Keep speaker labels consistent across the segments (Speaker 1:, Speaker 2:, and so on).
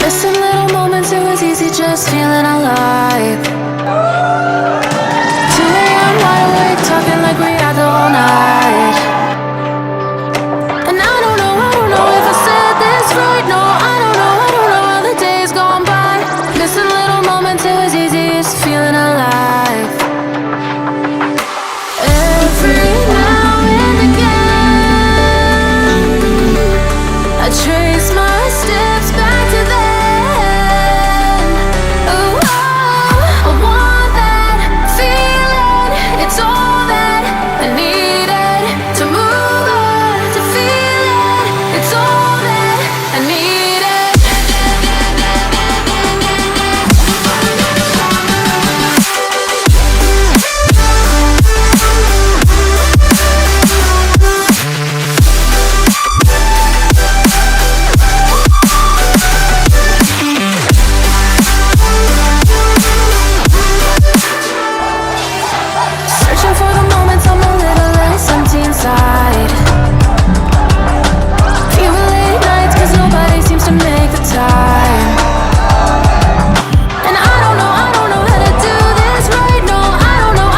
Speaker 1: Missing little moments, it was easy just feeling alive. 2 a.m. wide awake, talking like we had the whole night. And I don't know if I said this right. No, I don't know how the days gone by. Missing little moments, it was easy just feeling alive. Every now and again, I trace my steps back to then. Oh, I want that feeling. It's all that I needed to move on, to feel it. It's all that I needed. Searching for the moments I'm a little less empty inside. Few late nights 'cause nobody seems to make the time. And I don't know how to do this right. No, I don't know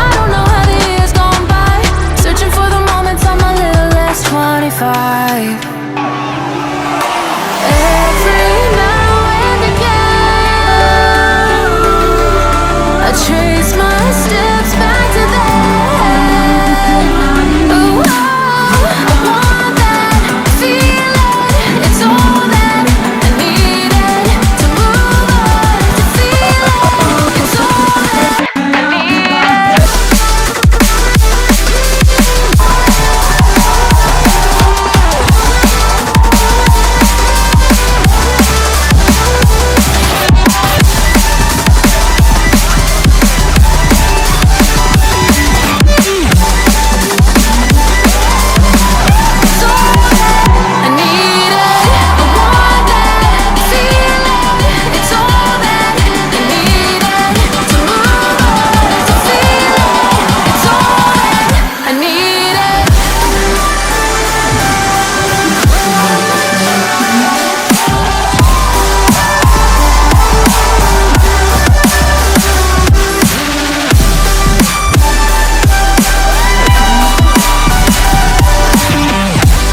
Speaker 1: how the years gone by. Searching for the moments I'm a little less 25. Every now and again, I trace my steps back to then. Oh, I want that feeling. It's all that I needed to move on, to feel it. It's all that I needed. It's all that I needed. I want that feeling. It's all that I needed to move on, to feel it. It's all that I needed.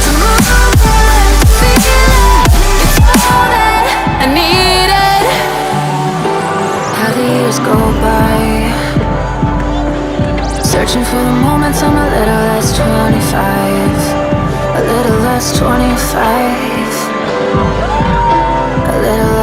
Speaker 1: To move on, to feel it. It's all that I needed. How the years go by, searching for the moments I'm a little less 25, a little less 25, a little